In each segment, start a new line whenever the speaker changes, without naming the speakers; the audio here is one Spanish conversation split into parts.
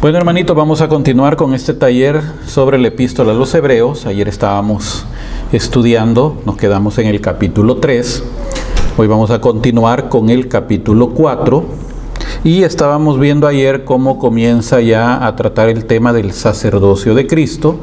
Bueno, hermanitos, vamos a continuar con este taller sobre la epístola a los Hebreos. Ayer estábamos estudiando, nos quedamos en el capítulo 3. Hoy vamos a continuar con el capítulo 4. Y estábamos viendo ayer cómo comienza ya a tratar el tema del sacerdocio de Cristo.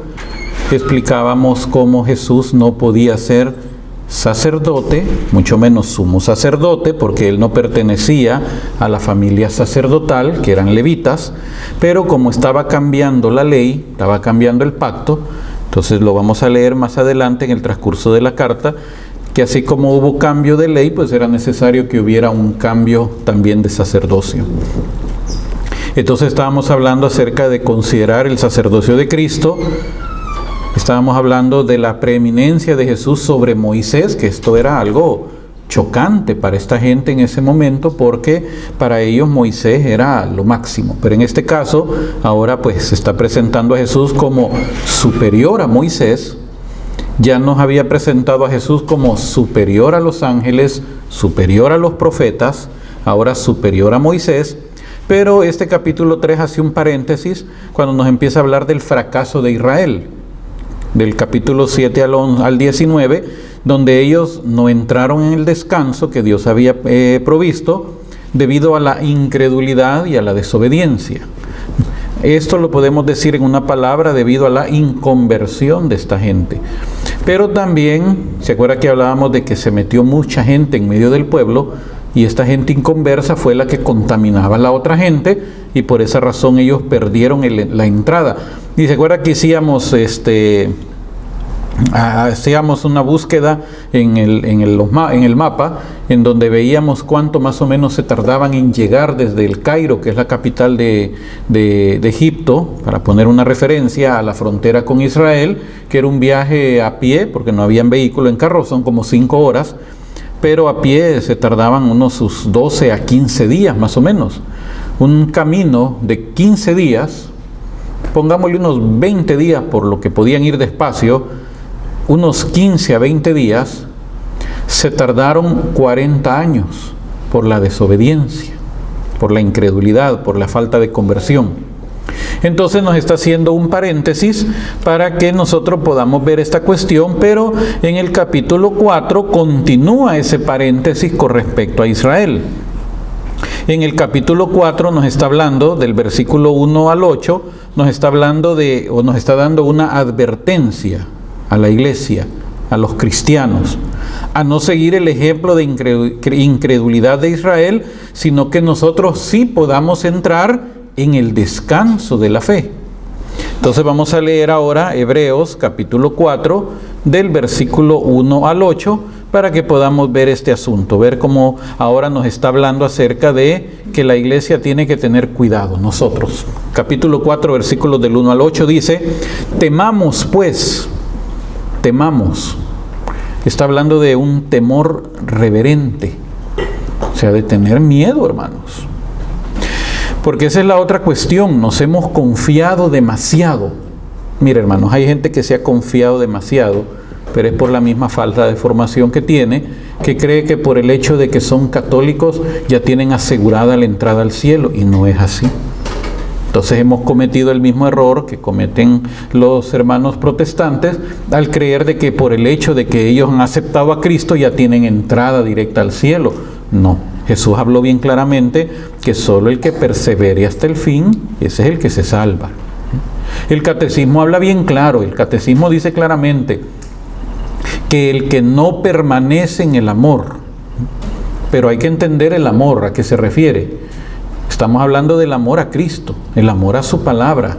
Explicábamos cómo Jesús no podía ser sacerdote, mucho menos sumo sacerdote, porque él no pertenecía a la familia sacerdotal, que eran levitas, pero como estaba cambiando la ley, estaba cambiando el pacto, entonces lo vamos a leer más adelante en el transcurso de la carta, que así como hubo cambio de ley, pues era necesario que hubiera un cambio también de sacerdocio. Entonces estábamos hablando acerca de considerar el sacerdocio de Cristo. Estábamos hablando de la preeminencia de Jesús sobre Moisés, que esto era algo chocante para esta gente en ese momento, porque para ellos Moisés era lo máximo. Pero en este caso, ahora pues se está presentando a Jesús como superior a Moisés. Ya nos había presentado a Jesús como superior a los ángeles, superior a los profetas, ahora superior a Moisés. Pero este capítulo 3 hace un paréntesis cuando nos empieza a hablar del fracaso de Israel. Del capítulo 7 al 19, donde ellos no entraron en el descanso que Dios había provisto debido a la incredulidad y a la desobediencia. Esto lo podemos decir en una palabra, debido a la inconversión de esta gente. Pero también, ¿se acuerda que hablábamos de que se metió mucha gente en medio del pueblo? Y esta gente inconversa fue la que contaminaba a la otra gente, y por esa razón ellos perdieron la entrada. Y se acuerda que hacíamos una búsqueda en el mapa, en donde veíamos cuánto más o menos se tardaban en llegar desde el Cairo, que es la capital de Egipto, para poner una referencia, a la frontera con Israel, que era un viaje a pie, porque no habían vehículo, en carro son como 5 horas, pero a pie se tardaban unos 12 a 15 días más o menos. Un camino de 15 días, pongámosle unos 20 días por lo que podían ir despacio, unos 15 a 20 días, se tardaron 40 años por la desobediencia, por la incredulidad, por la falta de conversión. Entonces nos está haciendo un paréntesis para que nosotros podamos ver esta cuestión, pero en el capítulo 4 continúa ese paréntesis con respecto a Israel. En el capítulo 4 nos está hablando del versículo 1 al 8, nos está hablando nos está dando una advertencia a la iglesia, a los cristianos, a no seguir el ejemplo de incredulidad de Israel, sino que nosotros sí podamos entrar en el descanso de la fe. Entonces vamos a leer ahora Hebreos capítulo 4 del versículo 1 al 8 para que podamos ver este asunto, ver cómo ahora nos está hablando acerca de que la iglesia tiene que tener cuidado. Nosotros, capítulo 4 versículos del 1 al 8 dice: temamos pues, temamos. Está hablando de un temor reverente, o sea, de tener miedo, hermanos. Porque esa es la otra cuestión, nos hemos confiado demasiado. Mira, hermanos, hay gente que se ha confiado demasiado, pero es por la misma falta de formación que tiene, que cree que por el hecho de que son católicos ya tienen asegurada la entrada al cielo, y no es así. Entonces hemos cometido el mismo error que cometen los hermanos protestantes al creer de que por el hecho de que ellos han aceptado a Cristo ya tienen entrada directa al cielo. No, Jesús habló bien claramente que solo el que persevere hasta el fin, ese es el que se salva. El catecismo habla bien claro, el catecismo dice claramente que el que no permanece en el amor, pero hay que entender el amor, ¿a qué se refiere? Estamos hablando del amor a Cristo, el amor a su palabra,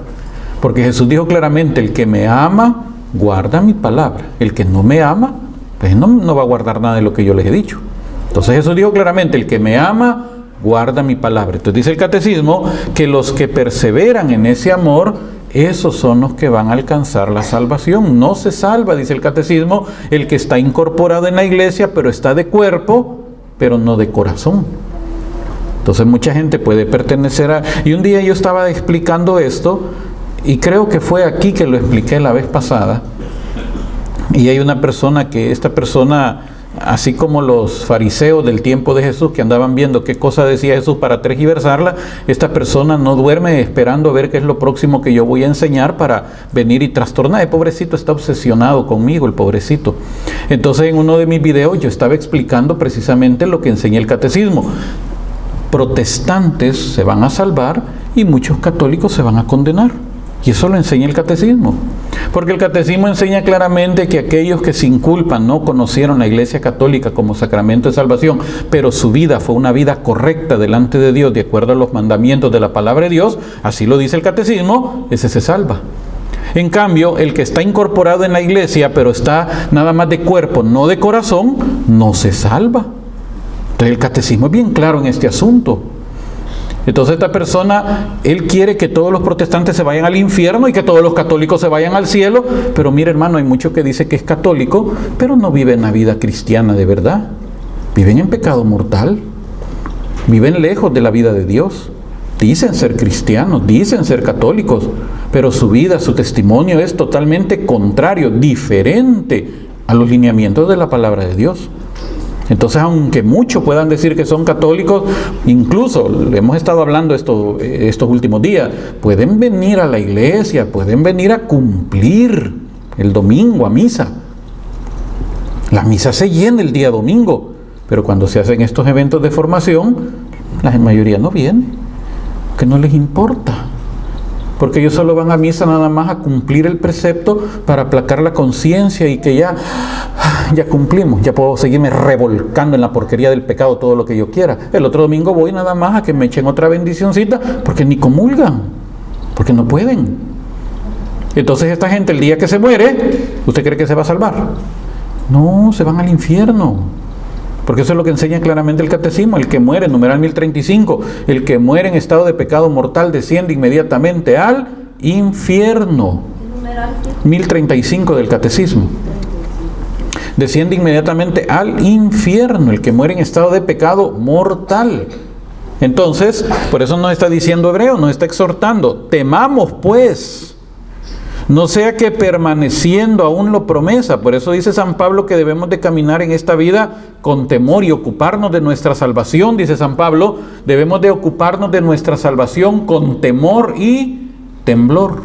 porque Jesús dijo claramente: el que me ama, guarda mi palabra. El que no me ama, pues no va a guardar nada de lo que yo les he dicho. Entonces Jesús dijo claramente: el que me ama, guarda mi palabra. Entonces dice el catecismo que los que perseveran en ese amor, esos son los que van a alcanzar la salvación. No se salva, dice el catecismo, el que está incorporado en la iglesia, pero está de cuerpo, pero no de corazón. Entonces mucha gente puede pertenecer a... Y un día yo estaba explicando esto, y creo que fue aquí que lo expliqué la vez pasada, y hay una persona que, esta persona así como los fariseos del tiempo de Jesús que andaban viendo qué cosa decía Jesús para tergiversarla, esta persona no duerme esperando a ver qué es lo próximo que yo voy a enseñar para venir y trastornar. El pobrecito está obsesionado conmigo, el pobrecito. Entonces en uno de mis videos yo estaba explicando precisamente lo que enseña el catecismo. Protestantes se van a salvar y muchos católicos se van a condenar. Y eso lo enseña el catecismo. Porque el catecismo enseña claramente que aquellos que sin culpa no conocieron la Iglesia Católica como sacramento de salvación, pero su vida fue una vida correcta delante de Dios, de acuerdo a los mandamientos de la palabra de Dios, así lo dice el catecismo, ese se salva. En cambio, el que está incorporado en la Iglesia, pero está nada más de cuerpo, no de corazón, no se salva. Entonces el catecismo es bien claro en este asunto. Entonces esta persona, él quiere que todos los protestantes se vayan al infierno y que todos los católicos se vayan al cielo, pero mire hermano, hay mucho que dice que es católico, pero no viven la vida cristiana de verdad. Viven en pecado mortal, viven lejos de la vida de Dios. Dicen ser cristianos, dicen ser católicos, pero su vida, su testimonio es totalmente contrario, diferente a los lineamientos de la palabra de Dios. Entonces, aunque muchos puedan decir que son católicos, incluso hemos estado hablando estos últimos días, pueden venir a la iglesia, pueden venir a cumplir el domingo a misa. La misa se llena el día domingo, pero cuando se hacen estos eventos de formación, la mayoría no viene, que no les importa. Porque ellos solo van a misa nada más a cumplir el precepto para aplacar la conciencia y que ya cumplimos, ya puedo seguirme revolcando en la porquería del pecado todo lo que yo quiera. El otro domingo voy nada más a que me echen otra bendicioncita, porque ni comulgan, porque no pueden. Entonces esta gente el día que se muere, ¿usted cree que se va a salvar? No, se van al infierno. Porque eso es lo que enseña claramente el catecismo. El que muere, numeral 1035, el que muere en estado de pecado mortal desciende inmediatamente al infierno. 1035 del catecismo. Desciende inmediatamente al infierno, el que muere en estado de pecado mortal. Entonces, por eso nos está diciendo Hebreo, nos está exhortando, temamos pues, no sea que permaneciendo aún lo promesa. Por eso dice San Pablo que debemos de caminar en esta vida con temor y ocuparnos de nuestra salvación, dice San Pablo, debemos de ocuparnos de nuestra salvación con temor y temblor.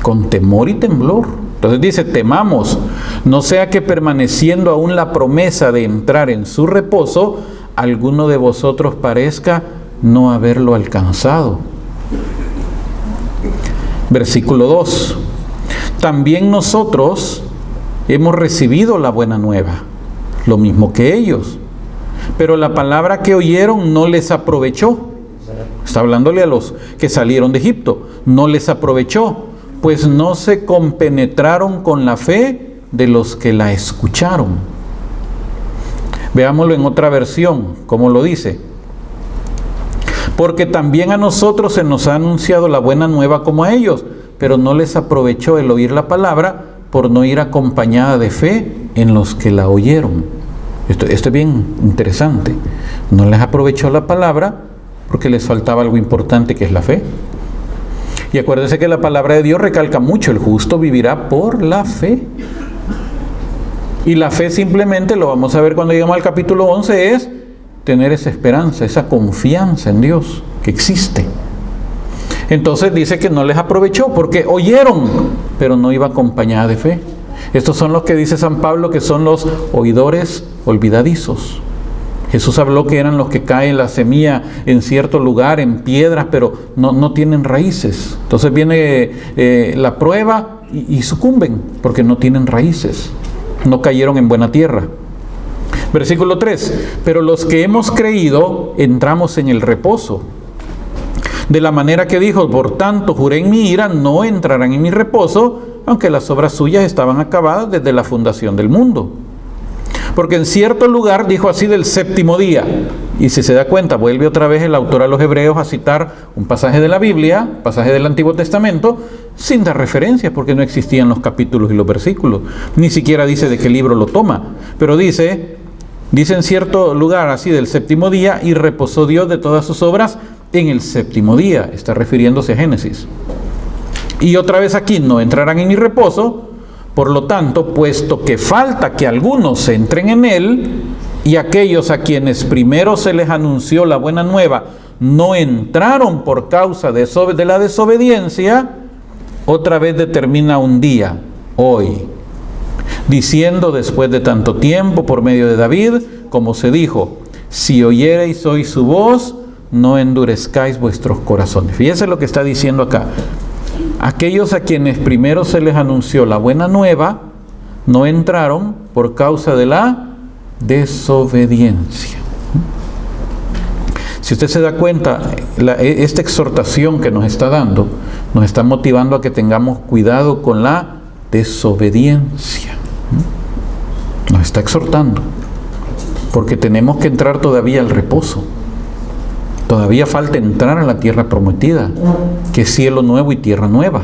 Con temor y temblor. Entonces dice, temamos, no sea que permaneciendo aún la promesa de entrar en su reposo, alguno de vosotros parezca no haberlo alcanzado. Versículo 2. También nosotros hemos recibido la buena nueva, lo mismo que ellos. Pero la palabra que oyeron no les aprovechó. Está hablándole a los que salieron de Egipto. No les aprovechó, pues no se compenetraron con la fe de los que la escucharon. Veámoslo en otra versión, como lo dice. Porque también a nosotros se nos ha anunciado la buena nueva como a ellos, pero no les aprovechó el oír la palabra por no ir acompañada de fe en los que la oyeron. Esto es bien interesante. No les aprovechó la palabra porque les faltaba algo importante, que es la fe. Y acuérdense que la palabra de Dios recalca mucho, el justo vivirá por la fe. Y la fe simplemente, lo vamos a ver cuando lleguemos al capítulo 11, es tener esa esperanza, esa confianza en Dios que existe. Entonces dice que no les aprovechó porque oyeron, pero no iba acompañada de fe. Estos son los que dice San Pablo que son los oidores olvidadizos. Jesús habló que eran los que caen la semilla en cierto lugar, en piedras, pero no tienen raíces. Entonces viene la prueba y sucumben porque no tienen raíces, no cayeron en buena tierra. Versículo 3, pero los que hemos creído entramos en el reposo. De la manera que dijo, por tanto juré en mi ira, no entrarán en mi reposo, aunque las obras suyas estaban acabadas desde la fundación del mundo. Porque en cierto lugar dijo así del séptimo día. Y si se da cuenta, vuelve otra vez el autor a los Hebreos a citar un pasaje de la Biblia, pasaje del Antiguo Testamento, sin dar referencias, porque no existían los capítulos y los versículos. Ni siquiera dice de qué libro lo toma. Pero dice en cierto lugar así del séptimo día, y reposó Dios de todas sus obras en el séptimo día. Está refiriéndose a Génesis. Y otra vez aquí, no entrarán en mi reposo, Por lo tanto, puesto que falta que algunos entren en él, y aquellos a quienes primero se les anunció la buena nueva no entraron por causa de la desobediencia, otra vez determina un día, hoy, diciendo después de tanto tiempo por medio de David, como se dijo, si oyereis hoy su voz, no endurezcáis vuestros corazones. Fíjese lo que está diciendo acá. Aquellos a quienes primero se les anunció la buena nueva, no entraron por causa de la desobediencia. Si usted se da cuenta, esta exhortación que nos está dando, nos está motivando a que tengamos cuidado con la desobediencia. Nos está exhortando, porque tenemos que entrar todavía al reposo. Todavía falta entrar a la tierra prometida, que es cielo nuevo y tierra nueva.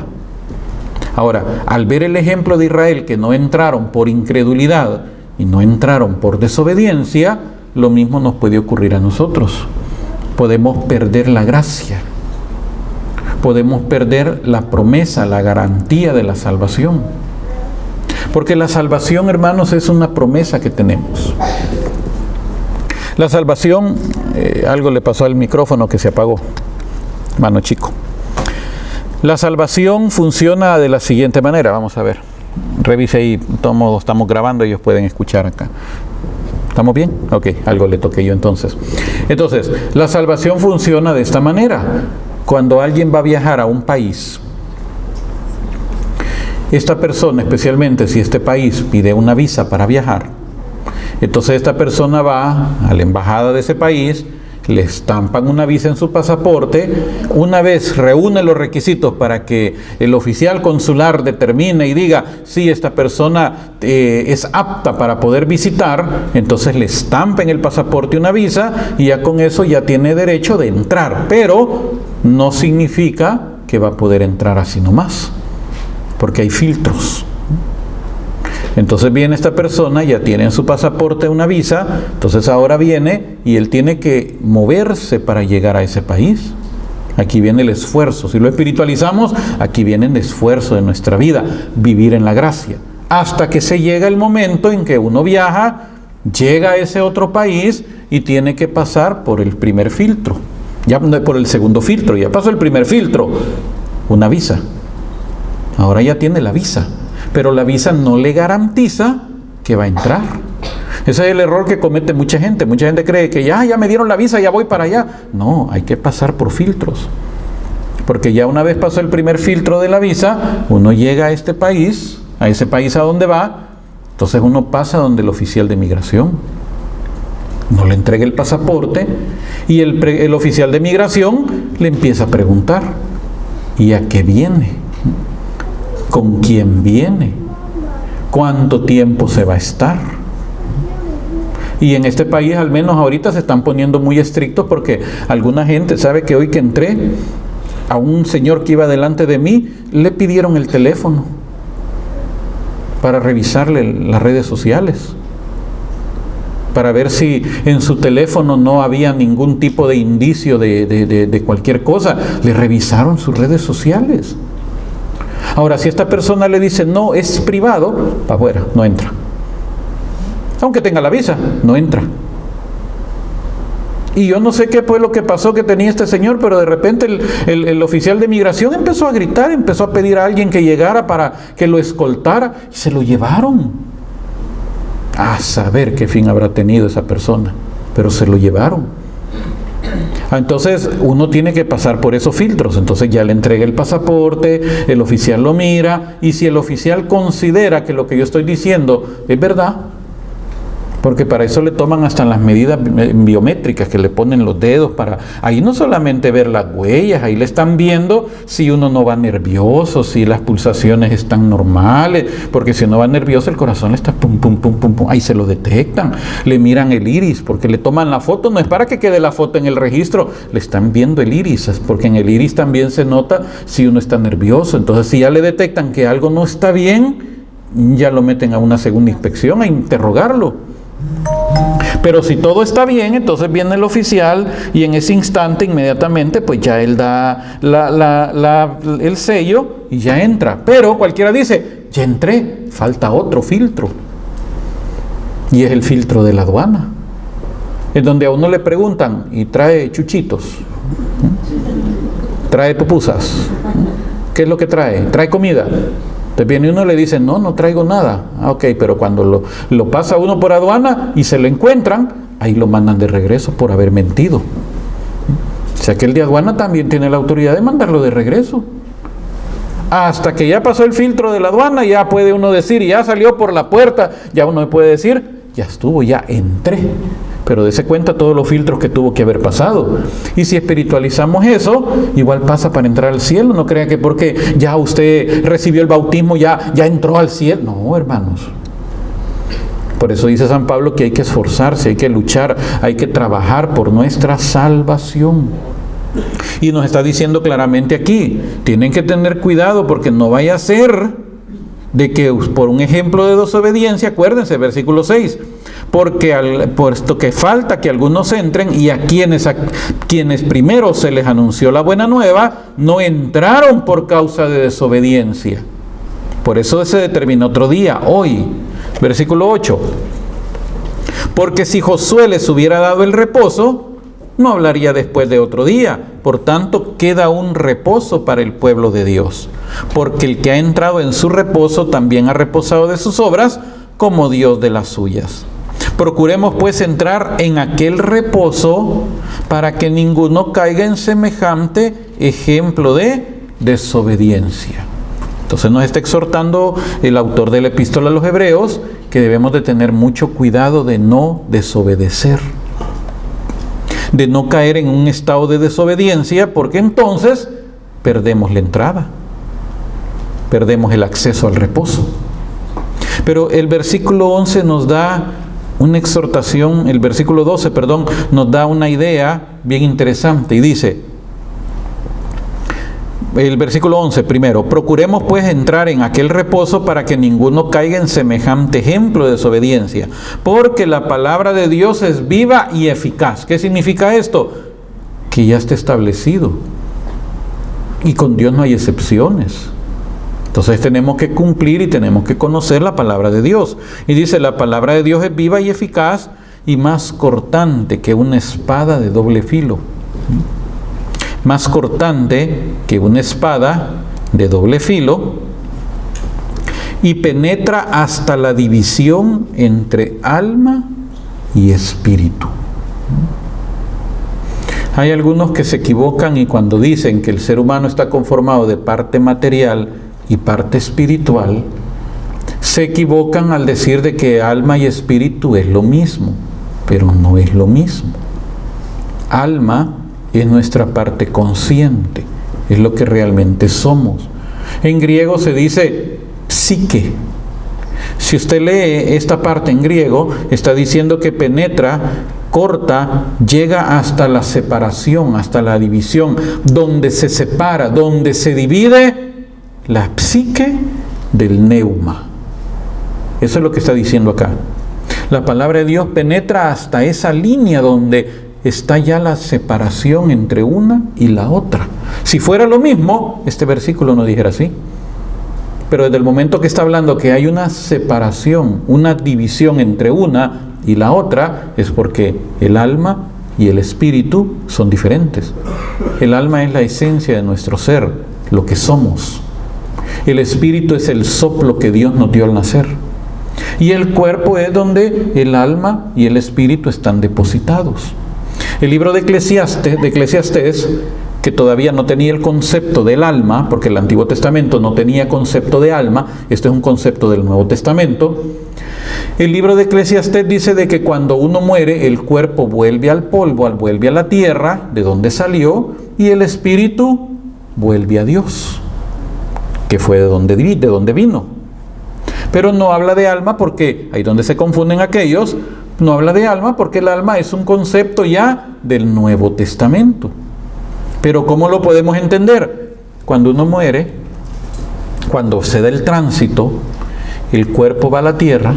Ahora, al ver el ejemplo de Israel, que no entraron por incredulidad y no entraron por desobediencia, lo mismo nos puede ocurrir a nosotros. Podemos perder la gracia, podemos perder la promesa, la garantía de la salvación. Porque la salvación, hermanos, es una promesa que tenemos. La salvación, algo le pasó al micrófono que se apagó, mano chico. La salvación funciona de la siguiente manera, vamos a ver. Revise ahí, todos estamos grabando, ellos pueden escuchar acá. ¿Estamos bien? Ok, algo le toqué yo entonces. Entonces, la salvación funciona de esta manera. Cuando alguien va a viajar a un país, esta persona, especialmente si este país pide una visa para viajar, entonces esta persona va a la embajada de ese país, le estampan una visa en su pasaporte, una vez reúne los requisitos para que el oficial consular determine y diga si esta persona es apta para poder visitar, entonces le estampa en el pasaporte una visa y ya con eso ya tiene derecho de entrar, pero no significa que va a poder entrar así nomás, porque hay filtros. Entonces viene esta persona, ya tiene en su pasaporte una visa, entonces ahora viene y él tiene que moverse para llegar a ese país. Aquí viene el esfuerzo. Si lo espiritualizamos, aquí viene el esfuerzo de nuestra vida, vivir en la gracia. Hasta que se llega el momento en que uno viaja, llega a ese otro país y tiene que pasar por el primer filtro. Ya por el segundo filtro, ya pasó el primer filtro, una visa. Ahora ya tiene la visa. Pero la visa no le garantiza que va a entrar. Ese es el error que comete mucha gente. Mucha gente cree que ya me dieron la visa, ya voy para allá. No, hay que pasar por filtros. Porque ya una vez pasó el primer filtro de la visa, uno llega a este país, a ese país a donde va, entonces uno pasa donde el oficial de migración. No le entrega el pasaporte y el oficial de migración le empieza a preguntar, ¿y a qué viene? ¿Con quién viene? ¿Cuánto tiempo se va a estar? Y en este país, al menos ahorita, se están poniendo muy estrictos porque alguna gente sabe que hoy que entré, a un señor que iba delante de mí, le pidieron el teléfono para revisarle las redes sociales, para ver si en su teléfono no había ningún tipo de indicio de cualquier cosa. Le revisaron sus redes sociales. Ahora, si esta persona le dice, no, es privado, para afuera, no entra. Aunque tenga la visa, no entra. Y yo no sé qué fue lo que pasó que tenía este señor, pero de repente el oficial de migración empezó a gritar, empezó a pedir a alguien que llegara para que lo escoltara, y se lo llevaron. A saber qué fin habrá tenido esa persona, pero se lo llevaron. Entonces uno tiene que pasar por esos filtros. Entonces ya le entrega el pasaporte, el oficial lo mira, y si el oficial considera que lo que yo estoy diciendo es verdad, porque para eso le toman hasta las medidas biométricas que le ponen los dedos para, ahí no solamente ver las huellas, ahí le están viendo si uno no va nervioso, si las pulsaciones están normales, porque si uno va nervioso el corazón le está pum, pum, pum, pum, pum, ahí se lo detectan, le miran el iris, porque le toman la foto, no es para que quede la foto en el registro, le están viendo el iris, porque en el iris también se nota si uno está nervioso. Entonces si ya le detectan que algo no está bien, ya lo meten a una segunda inspección, a interrogarlo. Pero si todo está bien, entonces viene el oficial y en ese instante inmediatamente pues ya él da el sello y ya entra. Pero cualquiera dice, ya entré, falta otro filtro. Y es el filtro de la aduana. En donde a uno le preguntan, ¿y trae chuchitos? ¿Trae pupusas? ¿Qué es lo que trae? ¿Trae comida? Entonces viene uno y le dice, no traigo nada. Ok, pero cuando lo pasa uno por aduana y se lo encuentran, ahí lo mandan de regreso por haber mentido. O sea que el de aduana también tiene la autoridad de mandarlo de regreso. Hasta que ya pasó el filtro de la aduana, ya puede uno decir, ya salió por la puerta, ya uno puede decir, ya estuvo, ya entré. Pero dése cuenta todos los filtros que tuvo que haber pasado. Y si espiritualizamos eso, igual pasa para entrar al cielo. No crea que porque ya usted recibió el bautismo, ya entró al cielo. No, hermanos. Por eso dice San Pablo que hay que esforzarse, hay que luchar, hay que trabajar por nuestra salvación. Y nos está diciendo claramente aquí, tienen que tener cuidado porque no vaya a ser de que por un ejemplo de desobediencia, acuérdense, versículo 6, puesto que falta que algunos entren y a quienes primero se les anunció la buena nueva, no entraron por causa de desobediencia. Por eso se determina otro día, hoy. Versículo 8. Porque si Josué les hubiera dado el reposo, no hablaría después de otro día. Por tanto, queda un reposo para el pueblo de Dios. Porque el que ha entrado en su reposo también ha reposado de sus obras, como Dios de las suyas. Procuremos pues entrar en aquel reposo para que ninguno caiga en semejante ejemplo de desobediencia. Entonces nos está exhortando el autor de la epístola a los Hebreos que debemos de tener mucho cuidado de no desobedecer, de no caer en un estado de desobediencia, porque entonces perdemos la entrada, perdemos el acceso al reposo. Pero el versículo 11 nos da una exhortación, el versículo 12, nos da una idea bien interesante y dice, el versículo 11 primero, procuremos pues entrar en aquel reposo para que ninguno caiga en semejante ejemplo de desobediencia, porque la palabra de Dios es viva y eficaz. ¿Qué significa esto? Que ya está establecido y con Dios no hay excepciones. Entonces tenemos que cumplir y tenemos que conocer la palabra de Dios. Y dice, la palabra de Dios es viva y eficaz y más cortante que una espada de doble filo. Más cortante que una espada de doble filo y penetra hasta la división entre alma y espíritu. Hay algunos que se equivocan y cuando dicen que el ser humano está conformado de parte material y parte espiritual, se equivocan al decir de que alma y espíritu es lo mismo, pero no es lo mismo. Alma es nuestra parte consciente, es lo que realmente somos. En griego se dice psique. Si usted lee esta parte en griego, está diciendo que penetra, corta, llega hasta la separación, hasta la división, donde se separa, donde se divide la psique del neuma. Eso es lo que está diciendo acá. La palabra de Dios penetra hasta esa línea donde está ya la separación entre una y la otra. Si fuera lo mismo, este versículo no dijera así. Pero desde el momento que está hablando que hay una separación, una división entre una y la otra, es porque el alma y el espíritu son diferentes. El alma es la esencia de nuestro ser, lo que somos. El espíritu es el soplo que Dios nos dio al nacer. Y el cuerpo es donde el alma y el espíritu están depositados. El libro de Eclesiastés, que todavía no tenía el concepto del alma, porque el Antiguo Testamento no tenía concepto de alma, este es un concepto del Nuevo Testamento. El libro de Eclesiastés dice de que cuando uno muere, el cuerpo vuelve al polvo, vuelve a la tierra, de donde salió, y el espíritu vuelve a Dios, que fue de donde vino. Pero no habla de alma porque, ahí donde se confunden aquellos, no habla de alma porque el alma es un concepto ya del Nuevo Testamento. Pero ¿cómo lo podemos entender? Cuando uno muere, cuando se da el tránsito, el cuerpo va a la tierra,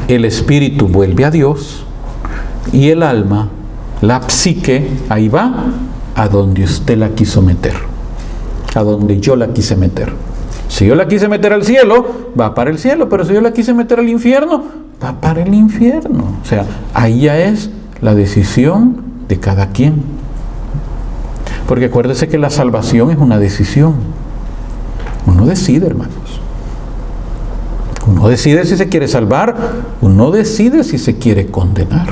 el espíritu vuelve a Dios y el alma, la psique, ahí va a donde usted la quiso meter, a donde yo la quise meter. Si yo la quise meter al cielo, va para el cielo, pero si yo la quise meter al infierno, va para el infierno. O sea, ahí ya es la decisión de cada quien. Porque acuérdese que la salvación es una decisión. Uno decide, hermanos. Uno decide si se quiere salvar, uno decide si se quiere condenar.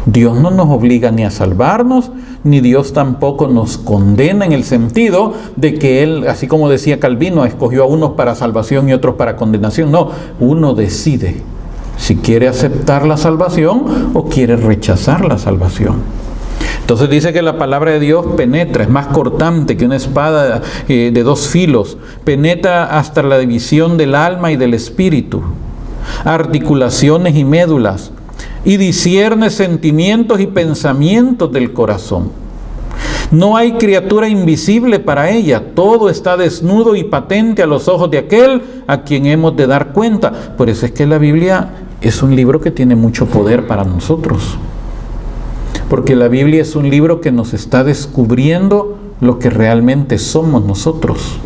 Dios no nos obliga ni a salvarnos, ni Dios tampoco nos condena en el sentido de que Él, así como decía Calvino, escogió a unos para salvación y otros para condenación. No, uno decide si quiere aceptar la salvación o quiere rechazar la salvación. Entonces dice que la palabra de Dios penetra, es más cortante que una espada de dos filos, penetra hasta la división del alma y del espíritu, articulaciones y médulas, y discierne sentimientos y pensamientos del corazón. No hay criatura invisible para ella, todo está desnudo y patente a los ojos de aquel a quien hemos de dar cuenta. Por eso es que la Biblia es un libro que tiene mucho poder para nosotros. Porque la Biblia es un libro que nos está descubriendo lo que realmente somos nosotros.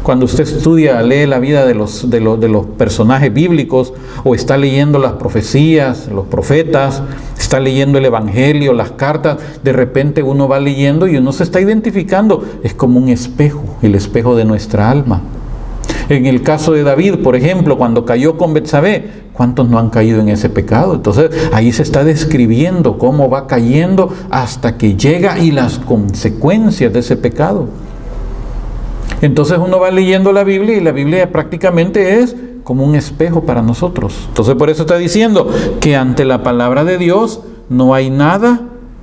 Cuando usted estudia, lee la vida de los personajes bíblicos, o está leyendo las profecías, los profetas, está leyendo el Evangelio, las cartas, de repente uno va leyendo y uno se está identificando. Es como un espejo, el espejo de nuestra alma. En el caso de David, por ejemplo, cuando cayó con Betsabé, ¿cuántos no han caído en ese pecado? Entonces ahí se está describiendo cómo va cayendo hasta que llega y las consecuencias de ese pecado. Entonces uno va leyendo la Biblia y la Biblia prácticamente es como un espejo para nosotros. Entonces por eso está diciendo que ante la palabra de Dios no hay nada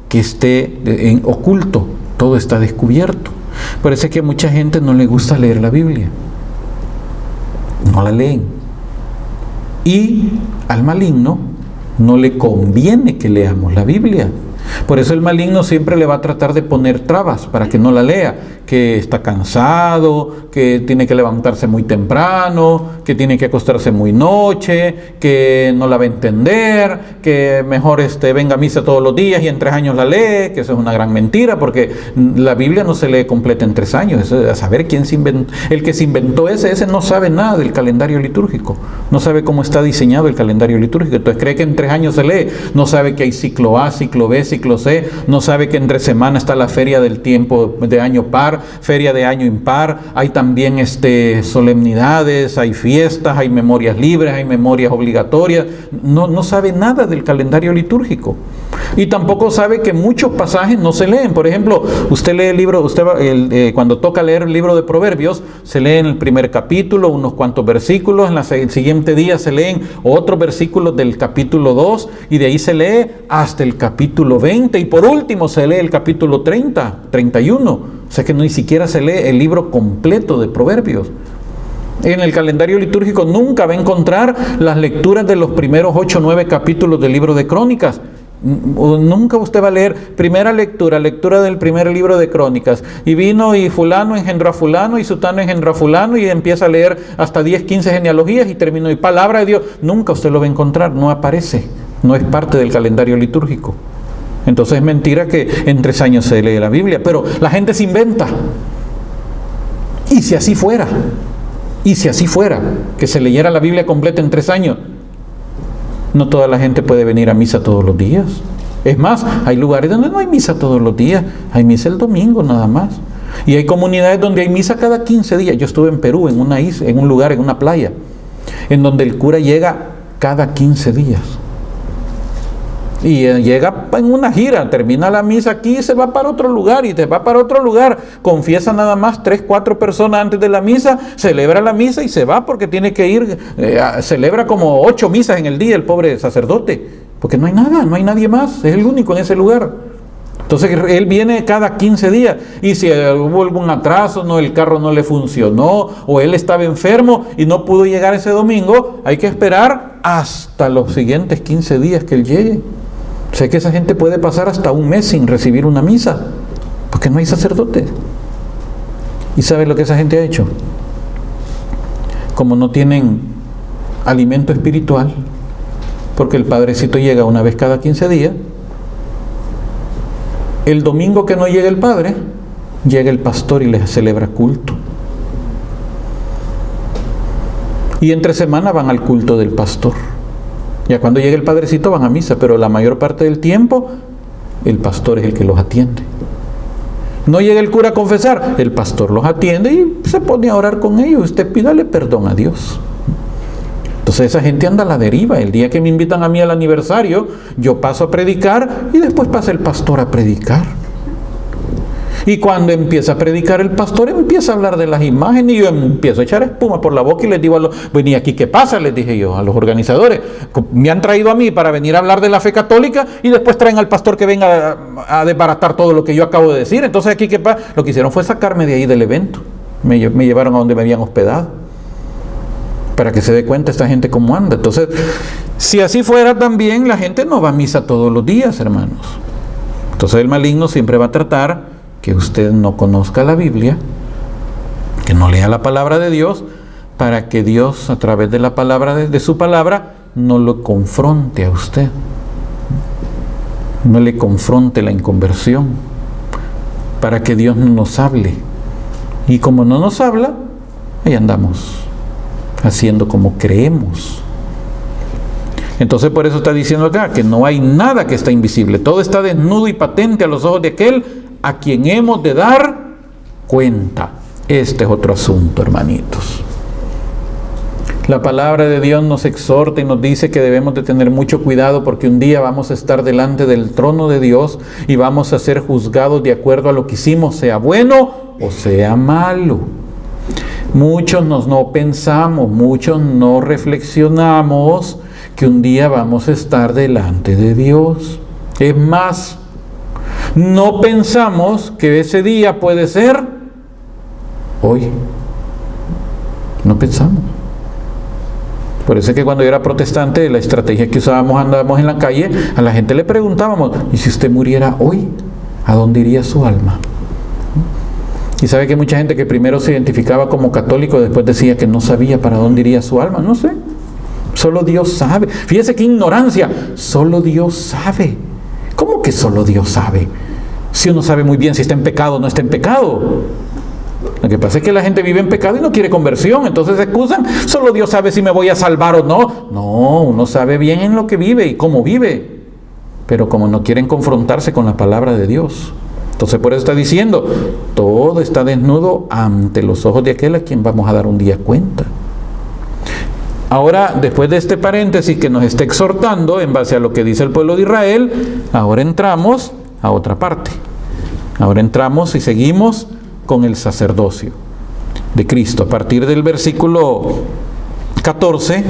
que esté en oculto, todo está descubierto. Por eso es que a mucha gente no le gusta leer la Biblia. No la leen. Y al maligno no le conviene que leamos la Biblia. Por eso el maligno siempre le va a tratar de poner trabas para que no la lea, que está cansado, que tiene que levantarse muy temprano, que tiene que acostarse muy noche, que no la va a entender, que mejor venga a misa todos los días y en 3 años la lee, que eso es una gran mentira, porque la Biblia no se lee completa en 3 años. Eso, a saber quién se inventó. El que se inventó ese no sabe nada del calendario litúrgico, no sabe cómo está diseñado el calendario litúrgico. Entonces cree que en 3 años se lee, no sabe que hay ciclo A, ciclo B, ciclo C, no sabe que entre semana está la feria del tiempo de año par, feria de año impar, hay también solemnidades, hay fiestas, hay memorias libres, hay memorias obligatorias. No sabe nada del calendario litúrgico. Y tampoco sabe que muchos pasajes no se leen. Por ejemplo, usted lee el libro, cuando toca leer el libro de Proverbios, se lee en el primer capítulo unos cuantos versículos, en el siguiente día se leen otros versículos del capítulo 2, y de ahí se lee hasta el capítulo 20, y por último se lee el capítulo 30, 31. O sea que ni siquiera se lee el libro completo de Proverbios. En el calendario litúrgico nunca va a encontrar las lecturas de los primeros 8 o 9 capítulos del libro de Crónicas. Nunca usted va a leer primera lectura del primer libro de Crónicas, y vino y fulano engendró a fulano y sutano engendró a fulano, y empieza a leer hasta 10, 15 genealogías y terminó, y palabra de Dios. Nunca usted lo va a encontrar, no aparece, no es parte del calendario litúrgico. Entonces es mentira que en 3 años se lee la Biblia, pero la gente se inventa. Y si así fuera, que se leyera la Biblia completa en 3 años, no toda la gente puede venir a misa todos los días. Es más, hay lugares donde no hay misa todos los días, hay misa el domingo nada más. Y hay comunidades donde hay misa cada 15 días. Yo estuve en Perú, en un lugar, en una playa, en donde el cura llega cada 15 días. Y llega en una gira, termina la misa aquí y se va para otro lugar, y se va para otro lugar, confiesa nada más 3, 4 personas antes de la misa, celebra la misa y se va, porque tiene que ir, celebra como 8 misas en el día el pobre sacerdote, porque no hay nada, no hay nadie más, es el único en ese lugar. Entonces él viene cada 15 días, y si hubo algún atraso, el carro no le funcionó, o él estaba enfermo y no pudo llegar ese domingo, hay que esperar hasta los siguientes 15 días que él llegue. O sea que esa gente puede pasar hasta 1 mes sin recibir una misa, porque no hay sacerdote. ¿Y sabe lo que esa gente ha hecho? Como no tienen alimento espiritual, porque el padrecito llega una vez cada 15 días, el domingo que no llega el padre, llega el pastor y les celebra culto. Y entre semana van al culto del pastor. Ya cuando llega el padrecito van a misa, pero la mayor parte del tiempo el pastor es el que los atiende. No llega el cura a confesar, el pastor los atiende y se pone a orar con ellos. Usted pídale perdón a Dios. Entonces esa gente anda a la deriva. El día que me invitan a mí al aniversario, yo paso a predicar y después pasa el pastor a predicar. Y cuando empieza a predicar el pastor, empieza a hablar de las imágenes y yo empiezo a echar espuma por la boca y les digo vení aquí, ¿qué pasa? Les dije yo a los organizadores. Me han traído a mí para venir a hablar de la fe católica y después traen al pastor que venga a desbaratar todo lo que yo acabo de decir. Entonces aquí, ¿qué pasa? Lo que hicieron fue sacarme de ahí del evento. Me llevaron a donde me habían hospedado, para que se dé cuenta esta gente cómo anda. Entonces, si así fuera también, la gente no va a misa todos los días, hermanos. Entonces el maligno siempre va a tratar que usted no conozca la Biblia, que no lea la palabra de Dios, para que Dios, a través de la palabra, de su palabra, no lo confronte a usted. No le confronte la inconversión, para que Dios no nos hable. Y como no nos habla, ahí andamos, haciendo como creemos. Entonces por eso está diciendo acá que no hay nada que está invisible, todo está desnudo y patente a los ojos de aquel a quien hemos de dar cuenta. Este es otro asunto, hermanitos. La palabra de Dios nos exhorta y nos dice que debemos de tener mucho cuidado, porque un día vamos a estar delante del trono de Dios y vamos a ser juzgados de acuerdo a lo que hicimos, sea bueno o sea malo. Muchos no pensamos, muchos no reflexionamos que un día vamos a estar delante de Dios. Es más, no pensamos que ese día puede ser hoy. No pensamos. Por eso es que cuando yo era protestante, la estrategia que usábamos, andábamos en la calle, a la gente le preguntábamos, ¿y si usted muriera hoy? ¿A dónde iría su alma? Y sabe que mucha gente que primero se identificaba como católico, después decía que no sabía para dónde iría su alma. No sé. Solo Dios sabe. Fíjese qué ignorancia. Solo Dios sabe. ¿Cómo que solo Dios sabe? Si uno sabe muy bien si está en pecado o no está en pecado. Lo que pasa es que la gente vive en pecado y no quiere conversión, entonces se excusan. Solo Dios sabe si me voy a salvar o no. No, uno sabe bien en lo que vive y cómo vive, pero como no quieren confrontarse con la palabra de Dios. Entonces por eso está diciendo, todo está desnudo ante los ojos de aquel a quien vamos a dar un día cuenta. Ahora, después de este paréntesis que nos está exhortando en base a lo que dice el pueblo de Israel, ahora entramos a otra parte. Ahora entramos y seguimos con el sacerdocio de Cristo. A partir del versículo 14,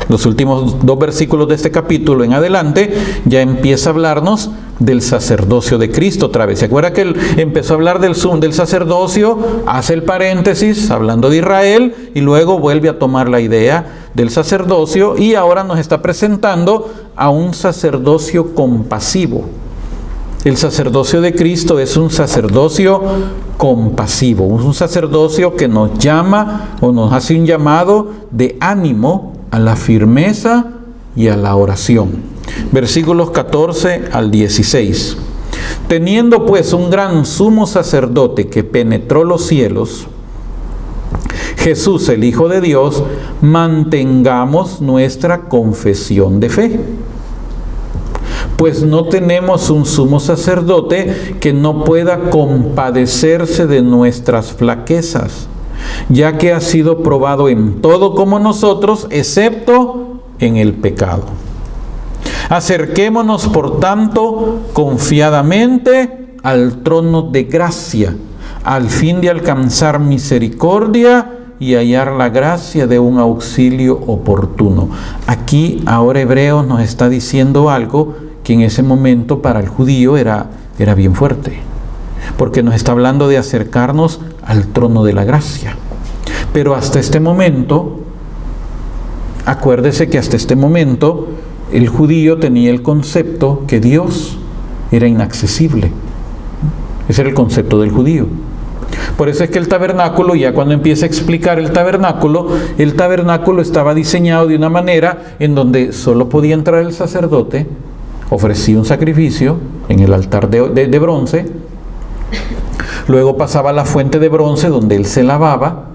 los últimos dos versículos de este capítulo en adelante, ya empieza a hablarnos del sacerdocio de Cristo otra vez. ¿Se acuerda que él empezó a hablar del sacerdocio, hace el paréntesis hablando de Israel y luego vuelve a tomar la idea del sacerdocio y ahora nos está presentando a un sacerdocio compasivo? El sacerdocio de Cristo es un sacerdocio compasivo, un sacerdocio que nos llama o nos hace un llamado de ánimo a la firmeza y a la oración. Versículos 14 al 16. Teniendo pues un gran sumo sacerdote que penetró los cielos, Jesús, el Hijo de Dios, mantengamos nuestra confesión de fe. Pues no tenemos un sumo sacerdote que no pueda compadecerse de nuestras flaquezas, ya que ha sido probado en todo como nosotros, excepto en el pecado. Acerquémonos, por tanto, confiadamente al trono de gracia, al fin de alcanzar misericordia y hallar la gracia de un auxilio oportuno. Aquí ahora Hebreos nos está diciendo algo que en ese momento para el judío era bien fuerte, porque nos está hablando de acercarnos al trono de la gracia. Pero hasta este momento, acuérdese que hasta este momento el judío tenía el concepto que Dios era inaccesible. Ese era el concepto del judío. Por eso es que el tabernáculo, ya cuando empieza a explicar el tabernáculo estaba diseñado de una manera en donde solo podía entrar el sacerdote, ofrecía un sacrificio en el altar de bronce, luego pasaba a la fuente de bronce donde él se lavaba,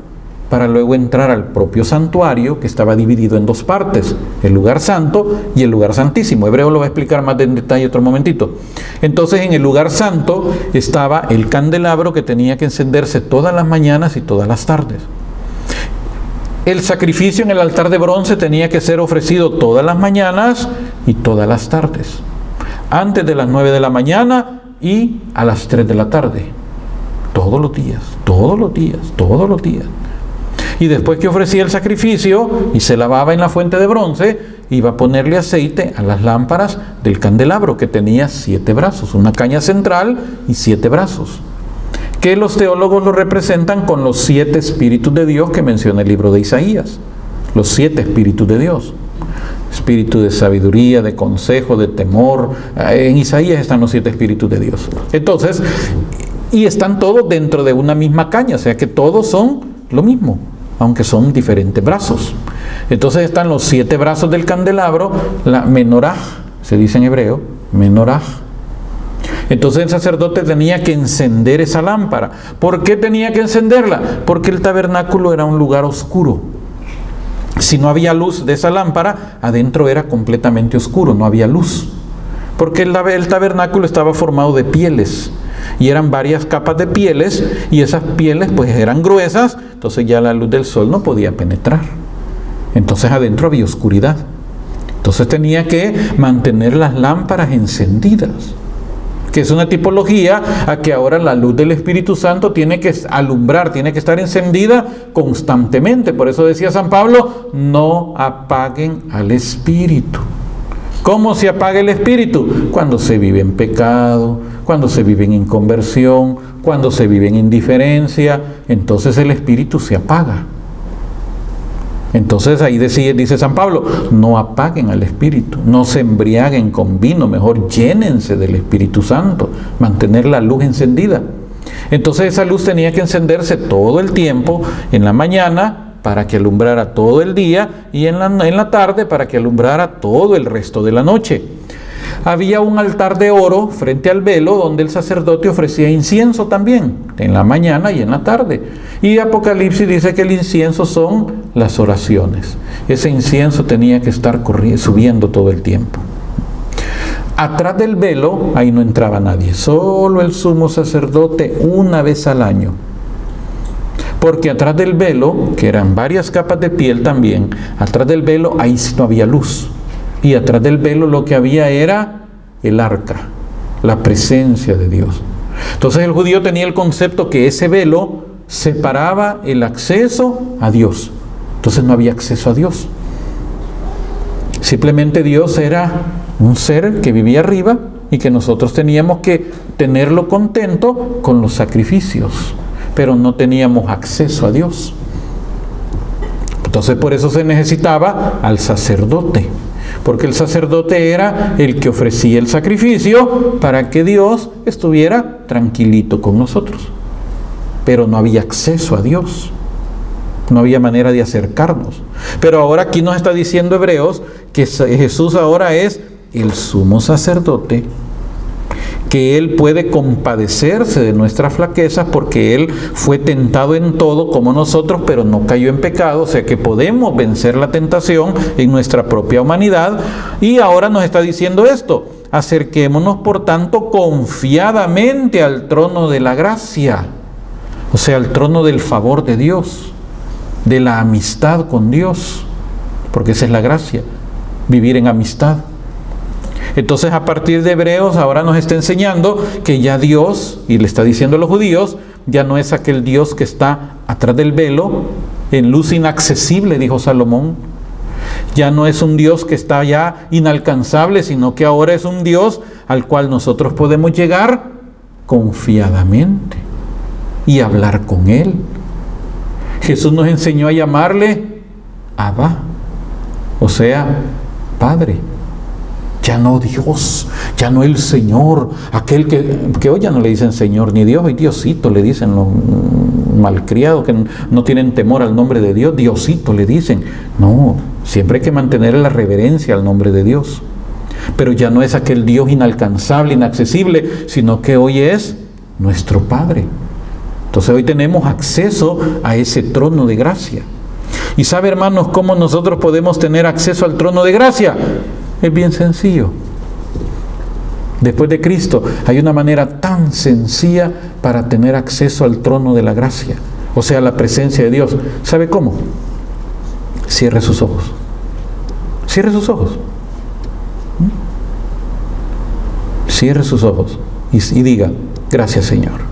para luego entrar al propio santuario, que estaba dividido en dos partes, el lugar santo y el lugar santísimo. Hebreo lo va a explicar más en detalle otro momentito. Entonces, en el lugar santo estaba el candelabro que tenía que encenderse todas las mañanas y todas las tardes. El sacrificio en el altar de bronce tenía que ser ofrecido todas las mañanas y todas las tardes, antes de las 9 de la mañana y a las 3 de la tarde, todos los días, todos los días, todos los días. Y después que ofrecía el sacrificio y se lavaba en la fuente de bronce, iba a ponerle aceite a las lámparas del candelabro, que tenía 7 brazos, una caña central y 7 brazos, que los teólogos lo representan con los 7 espíritus de Dios que menciona el libro de Isaías. Los 7 espíritus de Dios. Espíritu de sabiduría, de consejo, de temor. En Isaías están los 7 espíritus de Dios. Entonces, y están todos dentro de una misma caña, o sea que todos son lo mismo, aunque son diferentes brazos. Entonces están los 7 brazos del candelabro, la menorá, se dice en hebreo, menorá. Entonces el sacerdote tenía que encender esa lámpara. ¿Por qué tenía que encenderla? Porque el tabernáculo era un lugar oscuro. Si no había luz de esa lámpara, adentro era completamente oscuro, no había luz. Porque el tabernáculo estaba formado de pieles, y eran varias capas de pieles, y esas pieles pues eran gruesas, entonces ya la luz del sol no podía penetrar. Entonces adentro había oscuridad. Entonces tenía que mantener las lámparas encendidas, que es una tipología a que ahora la luz del Espíritu Santo tiene que alumbrar, tiene que estar encendida constantemente. Por eso decía San Pablo, no apaguen al Espíritu. ¿Cómo se apaga el Espíritu? Cuando se vive en pecado, cuando se vive en inconversión, cuando se vive en indiferencia, entonces el Espíritu se apaga. Entonces ahí dice San Pablo, no apaguen al Espíritu, no se embriaguen con vino, mejor llénense del Espíritu Santo, mantener la luz encendida. Entonces esa luz tenía que encenderse todo el tiempo, en la mañana para que alumbrara todo el día y en la tarde para que alumbrara todo el resto de la noche. Había un altar de oro frente al velo donde el sacerdote ofrecía incienso también, en la mañana y en la tarde. Y Apocalipsis dice que el incienso son las oraciones. Ese incienso tenía que estar subiendo todo el tiempo. Atrás del velo, ahí no entraba nadie, solo el sumo sacerdote una vez al año. Porque atrás del velo, que eran varias capas de piel también, atrás del velo ahí no había luz. Y atrás del velo lo que había era el arca, la presencia de Dios. Entonces el judío tenía el concepto que ese velo separaba el acceso a Dios. Entonces no había acceso a Dios. Simplemente Dios era un ser que vivía arriba y que nosotros teníamos que tenerlo contento con los sacrificios, pero no teníamos acceso a Dios. Entonces por eso se necesitaba al sacerdote. Porque el sacerdote era el que ofrecía el sacrificio para que Dios estuviera tranquilito con nosotros. Pero no había acceso a Dios. No había manera de acercarnos. Pero ahora aquí nos está diciendo Hebreos que Jesús ahora es el sumo sacerdote, que Él puede compadecerse de nuestras flaquezas porque Él fue tentado en todo como nosotros, pero no cayó en pecado, o sea que podemos vencer la tentación en nuestra propia humanidad. Y ahora nos está diciendo esto, acerquémonos por tanto confiadamente al trono de la gracia, o sea, al trono del favor de Dios, de la amistad con Dios, porque esa es la gracia, vivir en amistad. Entonces a partir de Hebreos ahora nos está enseñando que ya Dios, y le está diciendo a los judíos, ya no es aquel Dios que está atrás del velo, en luz inaccesible, dijo Salomón. Ya no es un Dios que está ya inalcanzable, sino que ahora es un Dios al cual nosotros podemos llegar confiadamente y hablar con Él. Jesús nos enseñó a llamarle Abba, o sea, Padre. Ya no Dios, ya no el Señor, aquel que hoy ya no le dicen Señor ni Dios, hoy Diosito le dicen los malcriados que no tienen temor al nombre de Dios, Diosito le dicen. No, siempre hay que mantener la reverencia al nombre de Dios. Pero ya no es aquel Dios inalcanzable, inaccesible, sino que hoy es nuestro Padre. Entonces hoy tenemos acceso a ese trono de gracia. ¿Y sabe, hermanos, cómo nosotros podemos tener acceso al trono de gracia? Es bien sencillo. Después de Cristo hay una manera tan sencilla para tener acceso al trono de la gracia, o sea, la presencia de Dios. ¿Sabe cómo? Cierre sus ojos. Cierre sus ojos. Cierre sus ojos y diga, gracias Señor.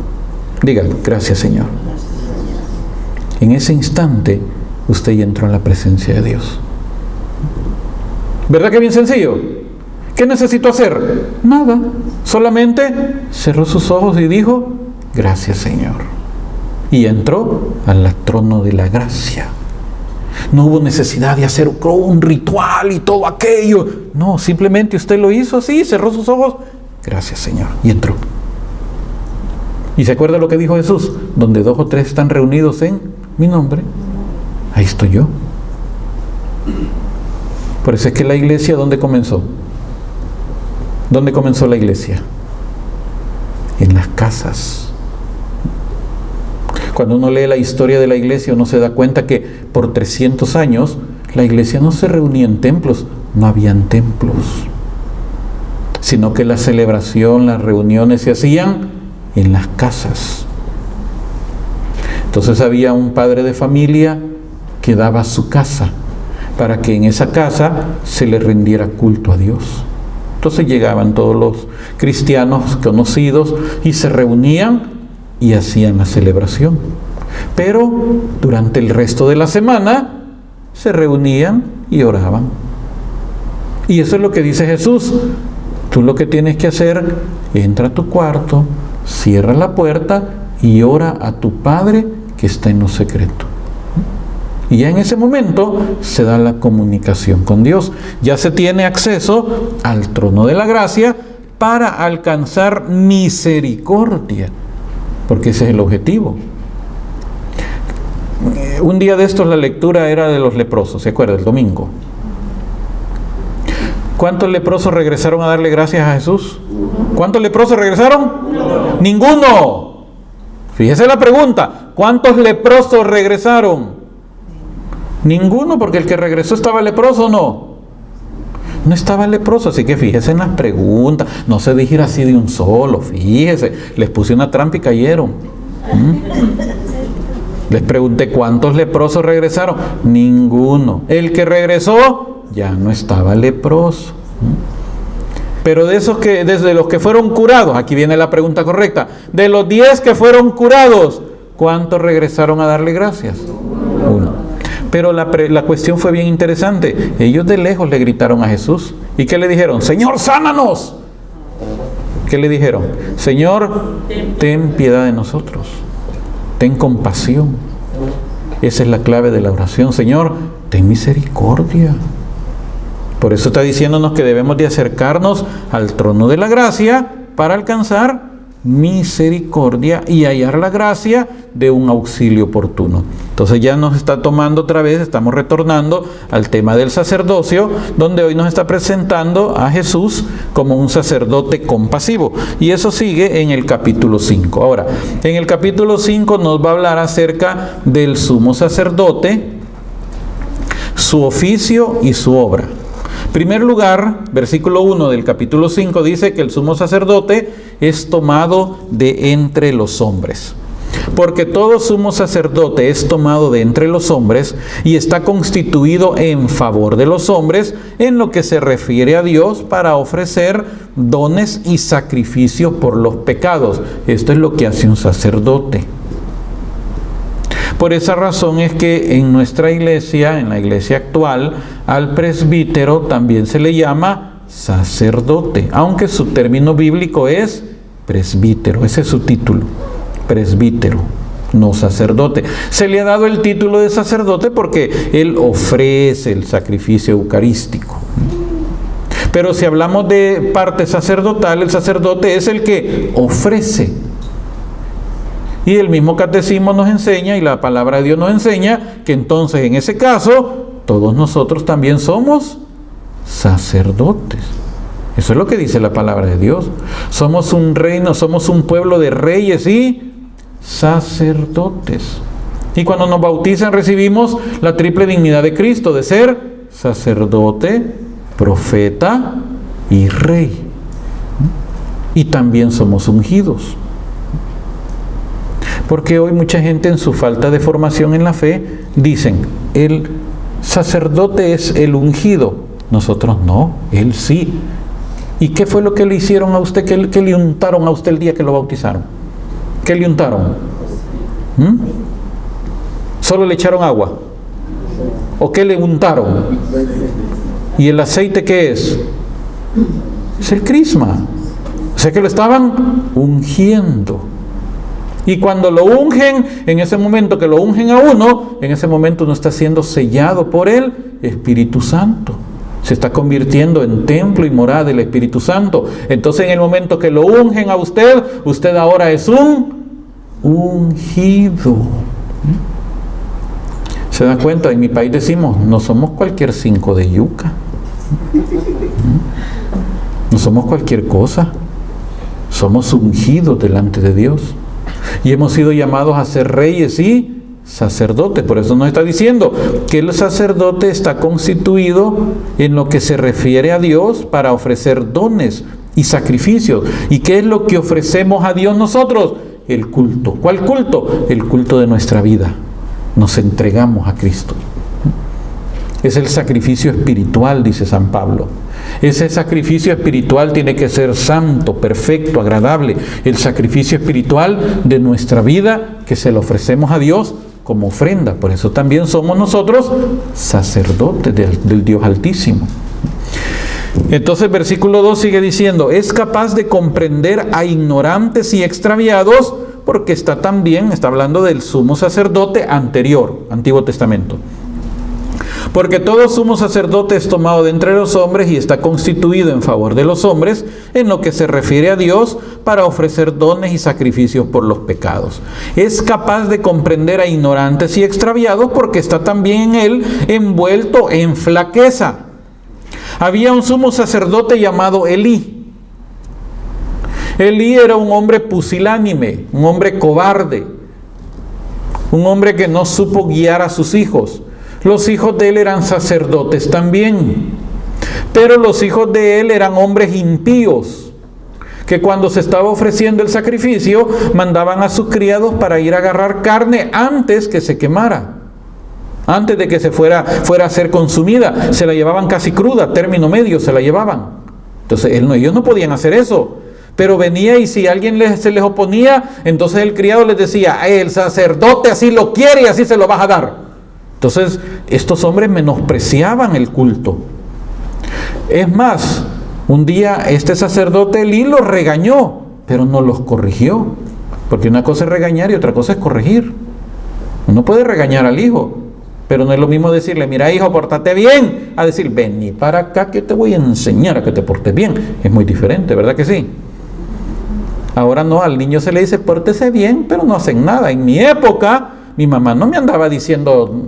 Diga, gracias Señor. En ese instante usted ya entró en la presencia de Dios. ¿Verdad que bien sencillo? ¿Qué necesito hacer? Nada. Solamente cerró sus ojos y dijo, gracias Señor. Y entró al trono de la gracia. No hubo necesidad de hacer un ritual y todo aquello. No, simplemente usted lo hizo así, cerró sus ojos. Gracias Señor. Y entró. ¿Y se acuerda lo que dijo Jesús? Donde 2 o 3 están reunidos en mi nombre, ahí estoy yo. Por eso es que la iglesia, ¿dónde comenzó? ¿Dónde comenzó la iglesia? En las casas. Cuando uno lee la historia de la iglesia, uno se da cuenta que por 300 años la iglesia no se reunía en templos, no habían templos, sino que la celebración, las reuniones se hacían en las casas. Entonces había un padre de familia que daba su casa para que en esa casa se le rindiera culto a Dios. Entonces llegaban todos los cristianos conocidos y se reunían y hacían la celebración. Pero durante el resto de la semana se reunían y oraban. Y eso es lo que dice Jesús. Tú lo que tienes que hacer, entra a tu cuarto, cierra la puerta y ora a tu Padre que está en lo secreto. Y ya en ese momento se da la comunicación con Dios. Ya se tiene acceso al trono de la gracia para alcanzar misericordia, porque ese es el objetivo. Un día de estos la lectura era de los leprosos, ¿se acuerda? El domingo. ¿Cuántos leprosos regresaron a darle gracias a Jesús? ¿Cuántos leprosos regresaron? ¡Ninguno! Fíjese la pregunta. ¿Cuántos leprosos regresaron? Ninguno, porque el que regresó estaba leproso, ¿no? No estaba leproso, así que fíjese en las preguntas. No se dijera así de un solo, fíjese. Les puse una trampa y cayeron. Les pregunté, ¿cuántos leprosos regresaron? Ninguno. El que regresó ya no estaba leproso. Pero de esos que, desde los que fueron curados, aquí viene la pregunta correcta, de los 10 que fueron curados, ¿cuántos regresaron a darle gracias? Uno. Pero la cuestión fue bien interesante. Ellos de lejos le gritaron a Jesús. ¿Y qué le dijeron? Señor, sánanos. ¿Qué le dijeron? Señor, ten piedad de nosotros. Ten compasión. Esa es la clave de la oración. Señor, ten misericordia. Por eso está diciéndonos que debemos de acercarnos al trono de la gracia para alcanzar misericordia y hallar la gracia de un auxilio oportuno. Entonces ya nos está tomando otra vez, estamos retornando al tema del sacerdocio, donde hoy nos está presentando a Jesús como un sacerdote compasivo. Y eso sigue en el capítulo 5. Ahora, en el capítulo 5 nos va a hablar acerca del sumo sacerdote, su oficio y su obra. En primer lugar, versículo 1 del capítulo 5 dice que el sumo sacerdote es tomado de entre los hombres. Porque todo sumo sacerdote es tomado de entre los hombres y está constituido en favor de los hombres en lo que se refiere a Dios para ofrecer dones y sacrificios por los pecados. Esto es lo que hace un sacerdote. Por esa razón es que en nuestra iglesia, en la iglesia actual, al presbítero también se le llama sacerdote, aunque su término bíblico es presbítero, ese es su título, presbítero, no sacerdote. Se le ha dado el título de sacerdote porque él ofrece el sacrificio eucarístico. Pero si hablamos de parte sacerdotal, el sacerdote es el que ofrece. Y el mismo catecismo nos enseña, y la palabra de Dios nos enseña, que entonces en ese caso, todos nosotros también somos sacerdotes. Eso es lo que dice la palabra de Dios. Somos un reino, somos un pueblo de reyes y sacerdotes. Y cuando nos bautizan recibimos la triple dignidad de Cristo, de ser sacerdote, profeta y rey. Y también somos ungidos. Porque hoy mucha gente, en su falta de formación en la fe, dicen, el sacerdote es el ungido. Nosotros no, él sí. ¿Y qué fue lo que le hicieron a usted? ¿Qué le untaron a usted el día que lo bautizaron? ¿Qué le untaron? ¿Solo le echaron agua? ¿O qué le untaron? ¿Y el aceite qué es? Es el crisma. O sea que lo estaban ungiendo. Y cuando lo ungen, en ese momento que lo ungen a uno, en ese momento uno está siendo sellado por el Espíritu Santo. Se está convirtiendo en templo y morada del Espíritu Santo. Entonces, en el momento que lo ungen a usted, usted ahora es un ungido. ¿Se da cuenta? En mi país decimos, no somos cualquier 5 de yuca. No somos cualquier cosa. Somos ungidos delante de Dios. Y hemos sido llamados a ser reyes y sacerdotes. Por eso nos está diciendo que el sacerdote está constituido en lo que se refiere a Dios para ofrecer dones y sacrificios. ¿Y qué es lo que ofrecemos a Dios nosotros? El culto. ¿Cuál culto? El culto de nuestra vida. Nos entregamos a Cristo. Es el sacrificio espiritual, dice San Pablo. Ese sacrificio espiritual tiene que ser santo, perfecto, agradable. El sacrificio espiritual de nuestra vida que se lo ofrecemos a Dios como ofrenda. Por eso también somos nosotros sacerdotes del Dios Altísimo. Entonces versículo 2 sigue diciendo, es capaz de comprender a ignorantes y extraviados, porque está hablando del sumo sacerdote anterior, Antiguo Testamento. Porque todo sumo sacerdote es tomado de entre los hombres y está constituido en favor de los hombres en lo que se refiere a Dios para ofrecer dones y sacrificios por los pecados. Es capaz de comprender a ignorantes y extraviados porque está también en él envuelto en flaqueza. Había un sumo sacerdote llamado Elí. Elí era un hombre pusilánime, un hombre cobarde, un hombre que no supo guiar a sus hijos. Los hijos de él eran sacerdotes también, pero los hijos de él eran hombres impíos, que cuando se estaba ofreciendo el sacrificio, mandaban a sus criados para ir a agarrar carne antes que se quemara, antes de que se fuera a ser consumida. Se la llevaban casi cruda, término medio se la llevaban. Entonces ellos no podían hacer eso, pero venía y si alguien se les oponía, entonces el criado les decía, el sacerdote así lo quiere y así se lo vas a dar. Entonces, estos hombres menospreciaban el culto. Es más, un día este sacerdote Elí los regañó, pero no los corrigió. Porque una cosa es regañar y otra cosa es corregir. Uno puede regañar al hijo, pero no es lo mismo decirle, mira hijo, pórtate bien, a decir, vení para acá que te voy a enseñar a que te portes bien. Es muy diferente, ¿verdad que sí? Ahora no, al niño se le dice, pórtese bien, pero no hacen nada. En mi época, mi mamá no me andaba diciendo,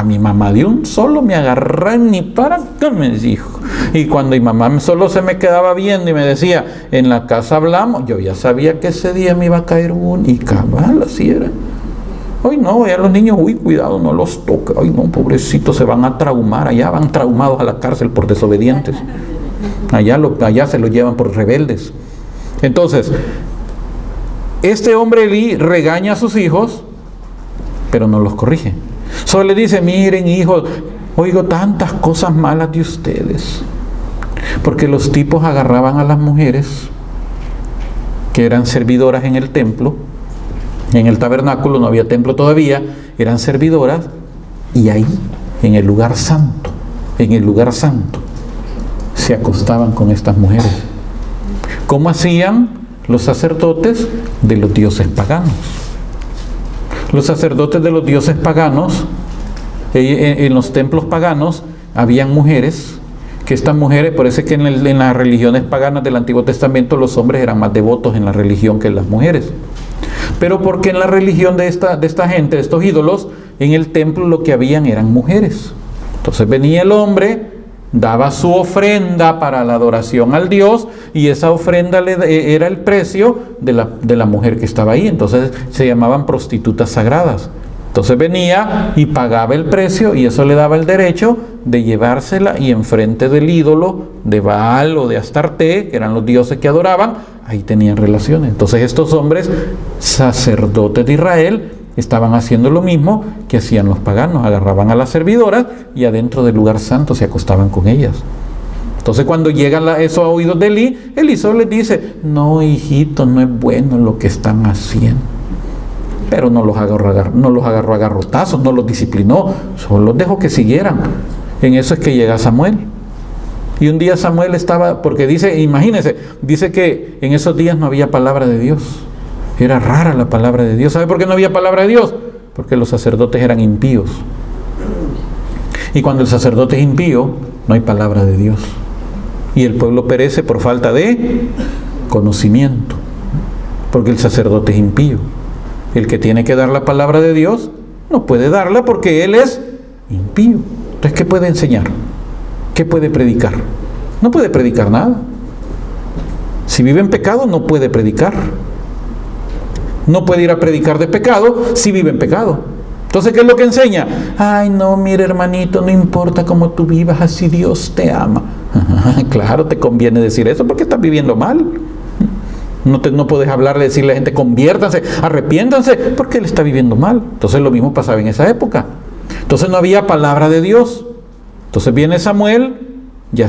mi mamá de un solo me agarró ni para acá, me dijo. Y cuando mi mamá solo se me quedaba viendo y me decía, en la casa hablamos, yo ya sabía que ese día me iba a caer y cabal, así era. Hoy no, ya los niños, cuidado, no los toca. Ay no, pobrecitos, se van a traumar, allá van traumados a la cárcel por desobedientes. Allá se los llevan por rebeldes. Entonces, este hombre Elí regaña a sus hijos, pero no los corrige. Solo le dice, miren hijos, oigo tantas cosas malas de ustedes. Porque los tipos agarraban a las mujeres que eran servidoras en el templo, en el tabernáculo, no había templo todavía, eran servidoras, y ahí, en el lugar santo, se acostaban con estas mujeres. ¿Cómo hacían los sacerdotes de los dioses paganos? Los sacerdotes de los dioses paganos, en los templos paganos, habían mujeres, que estas mujeres, por eso es que en las religiones paganas del Antiguo Testamento los hombres eran más devotos en la religión que las mujeres. Pero porque en la religión de esta gente, de estos ídolos, en el templo lo que habían eran mujeres. Entonces venía el hombre daba su ofrenda para la adoración al Dios, y esa ofrenda era el precio de la mujer que estaba ahí. Entonces se llamaban prostitutas sagradas. Entonces venía y pagaba el precio, y eso le daba el derecho de llevársela, y enfrente del ídolo de Baal o de Astarte, que eran los dioses que adoraban, ahí tenían relaciones. Entonces estos hombres, sacerdotes de Israel, estaban haciendo lo mismo que hacían los paganos. Agarraban a las servidoras y adentro del lugar santo se acostaban con ellas. Entonces cuando llegan eso a oídos de Elí solo les dice: no, hijito, no es bueno lo que están haciendo. Pero no los agarró a garrotazos, no los disciplinó, solo los dejó que siguieran. En eso es que llega Samuel. Y un día Samuel estaba, porque dice, imagínense, dice que en esos días no había palabra de Dios. Era rara la palabra de Dios. ¿Sabe por qué no había palabra de Dios? Porque los sacerdotes eran impíos. Y cuando el sacerdote es impío, no hay palabra de Dios. Y el pueblo perece por falta de conocimiento. Porque el sacerdote es impío. El que tiene que dar la palabra de Dios no puede darla porque él es impío. Entonces, ¿qué puede enseñar? ¿Qué puede predicar? No puede predicar nada. Si vive en pecado, no puede predicar. No puede ir a predicar de pecado si vive en pecado. Entonces, ¿qué es lo que enseña? Ay, no, mire, hermanito, no importa cómo tú vivas, así Dios te ama. Claro, te conviene decir eso porque estás viviendo mal. No puedes hablarle, decirle a la gente: conviértanse, arrepiéntanse, porque él está viviendo mal. Entonces lo mismo pasaba en esa época. Entonces no había palabra de Dios. Entonces viene Samuel, ya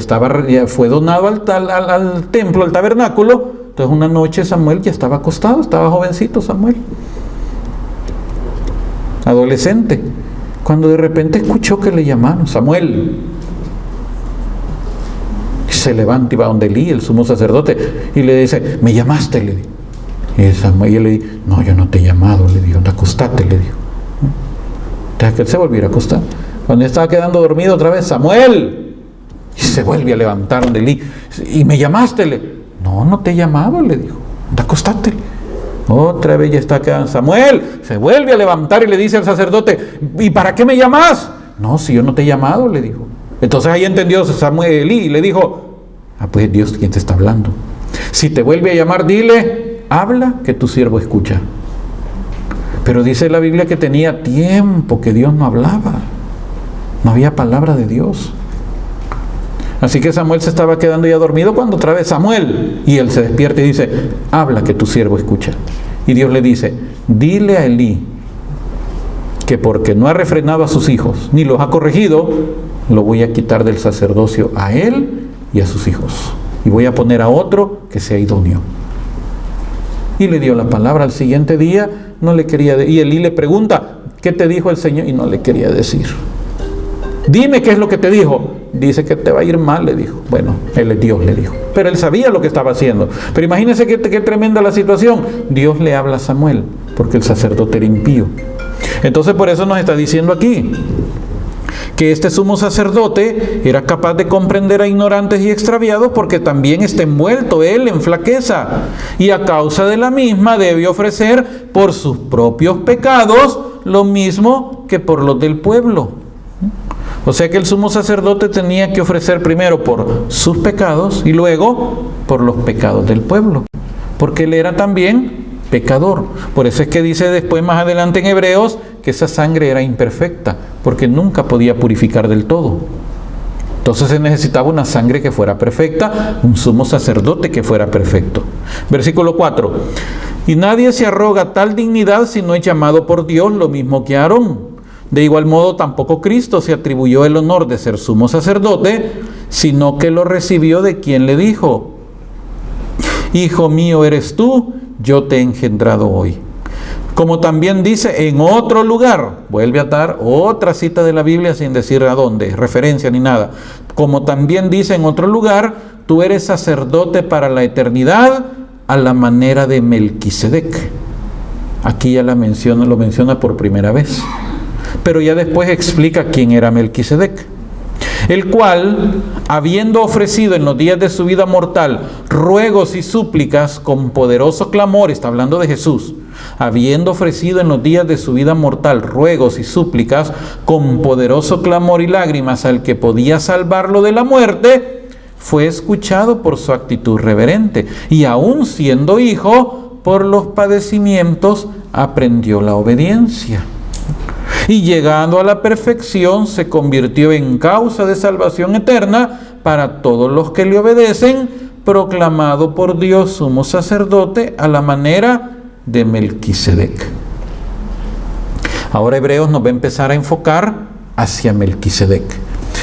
fue donado al templo, al tabernáculo. Entonces una noche Samuel ya estaba acostado, estaba jovencito Samuel, adolescente, cuando de repente escuchó que le llamaron: Samuel. Se levanta y va donde Elí, el sumo sacerdote, y le dice: ¿me llamaste? Le dijo. Y Samuel le dijo: no, yo no te he llamado, le dijo, acostate, le dijo. Entonces que él se volviera a acostar. Cuando estaba quedando dormido otra vez: Samuel. Y se vuelve a levantar donde Elí: ¿y me llamaste? Le dijo. No, no te he llamado, le dijo, acostate. Otra vez ya está quedando. Samuel se vuelve a levantar y le dice al sacerdote: ¿y para qué me llamas? No, si yo no te he llamado, le dijo. Entonces ahí entendió Samuel Elí y le dijo: pues Dios quien te está hablando. Si te vuelve a llamar, dile: habla, que tu siervo escucha. Pero dice la Biblia que tenía tiempo que Dios no hablaba. No había palabra de Dios. Así que Samuel se estaba quedando ya dormido cuando otra vez: Samuel. Y él se despierta y dice: habla, que tu siervo escucha. Y Dios le dice: dile a Elí que porque no ha refrenado a sus hijos ni los ha corregido, lo voy a quitar del sacerdocio a él y a sus hijos, y voy a poner a otro que sea idóneo. Y le dio la palabra. Al siguiente día no le quería y Elí le pregunta: ¿qué te dijo el Señor? Y no le quería decir. Dime qué es lo que te dijo. Dice que te va a ir mal, le dijo. Bueno, él es Dios, le dijo, pero él sabía lo que estaba haciendo. Pero imagínense qué tremenda la situación. Dios le habla a Samuel porque el sacerdote era impío. Entonces por eso nos está diciendo aquí que este sumo sacerdote era capaz de comprender a ignorantes y extraviados, porque también está envuelto él en flaqueza, y a causa de la misma debe ofrecer por sus propios pecados lo mismo que por los del pueblo. O sea que el sumo sacerdote tenía que ofrecer primero por sus pecados y luego por los pecados del pueblo, porque él era también pecador. Por eso es que dice después, más adelante en Hebreos, que esa sangre era imperfecta, porque nunca podía purificar del todo. Entonces se necesitaba una sangre que fuera perfecta, un sumo sacerdote que fuera perfecto. Versículo 4. Y nadie se arroga tal dignidad si no es llamado por Dios, lo mismo que Aarón. De igual modo tampoco Cristo se atribuyó el honor de ser sumo sacerdote, sino que lo recibió de quien le dijo: Hijo mío eres tú, yo te he engendrado hoy. Como también dice en otro lugar, vuelve a dar otra cita de la Biblia sin decir a dónde, referencia ni nada. Como también dice en otro lugar: tú eres sacerdote para la eternidad a la manera de Melquisedec. Aquí ya lo menciona por primera vez. Pero ya después explica quién era Melquisedec, el cual, habiendo ofrecido en los días de su vida mortal ruegos y súplicas con poderoso clamor, está hablando de Jesús, habiendo ofrecido en los días de su vida mortal ruegos y súplicas con poderoso clamor y lágrimas al que podía salvarlo de la muerte, fue escuchado por su actitud reverente, y aun siendo hijo, por los padecimientos aprendió la obediencia. Y llegando a la perfección, se convirtió en causa de salvación eterna para todos los que le obedecen, proclamado por Dios sumo sacerdote a la manera de Melquisedec. Ahora Hebreos nos va a empezar a enfocar hacia Melquisedec.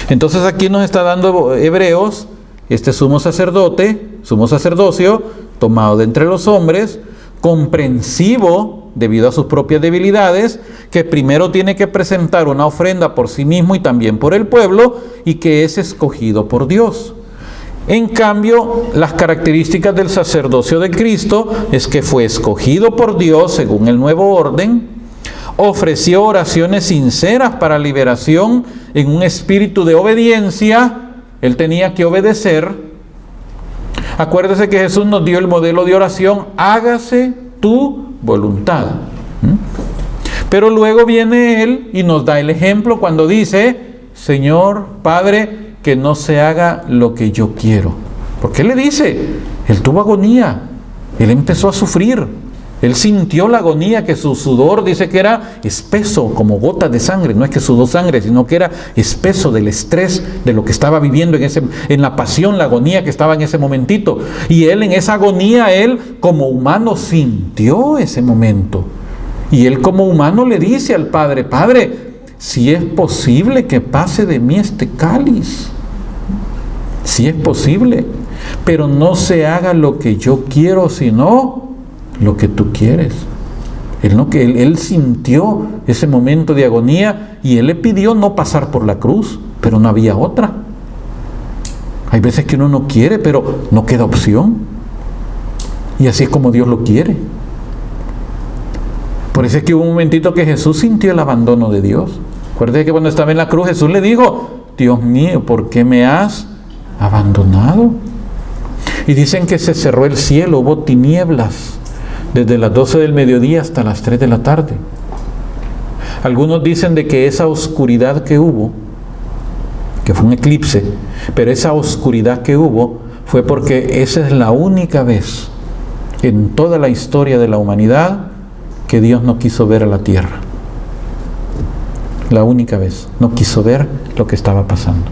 Entonces aquí nos está dando Hebreos este sumo sacerdocio, tomado de entre los hombres, comprensivo debido a sus propias debilidades, que primero tiene que presentar una ofrenda por sí mismo y también por el pueblo, y que es escogido por Dios. En cambio, las características del sacerdocio de Cristo es que fue escogido por Dios según el nuevo orden, ofreció oraciones sinceras para liberación en un espíritu de obediencia. Él tenía que obedecer. Acuérdese que Jesús nos dio el modelo de oración: hágase tu voluntad. Pero luego viene Él y nos da el ejemplo cuando dice: Señor, Padre, que no se haga lo que yo quiero. Porque Él le dice, Él tuvo agonía, Él empezó a sufrir, Él sintió la agonía, que su sudor dice que era espeso como gotas de sangre. No es que sudó sangre, sino que era espeso del estrés de lo que estaba viviendo en la pasión, la agonía que estaba en ese momentito. Y Él en esa agonía, Él como humano sintió ese momento. Y Él como humano le dice al Padre: Padre, si es posible que pase de mí este cáliz, si es posible, pero no se haga lo que yo quiero, sino lo que tú quieres. Él sintió ese momento de agonía y Él le pidió no pasar por la cruz, pero no había otra. Hay veces que uno no quiere, pero no queda opción. Y así es como Dios lo quiere. Por eso es que hubo un momentito que Jesús sintió el abandono de Dios. Acuérdate que cuando estaba en la cruz, Jesús le dijo: Dios mío, ¿por qué me has abandonado? Y dicen que se cerró el cielo, hubo tinieblas desde las 12 del mediodía hasta las 3 de la tarde. Algunos dicen de que esa oscuridad que hubo, que fue un eclipse, pero esa oscuridad que hubo fue porque esa es la única vez en toda la historia de la humanidad que Dios no quiso ver a la tierra. La única vez. No quiso ver lo que estaba pasando.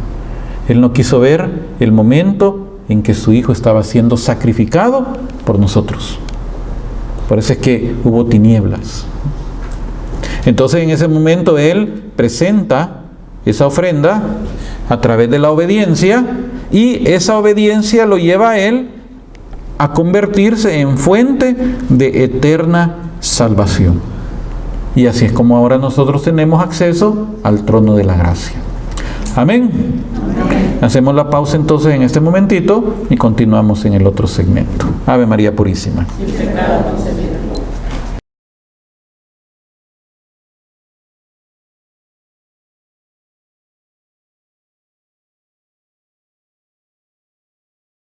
Él no quiso ver el momento en que su Hijo estaba siendo sacrificado por nosotros. Por eso es que hubo tinieblas. Entonces en ese momento Él presenta esa ofrenda a través de la obediencia, y esa obediencia lo lleva a Él a convertirse en fuente de eterna salvación. Y así es como ahora nosotros tenemos acceso al trono de la gracia. Amén. Amén. Hacemos la pausa entonces en este momentito y continuamos en el otro segmento. Ave María Purísima.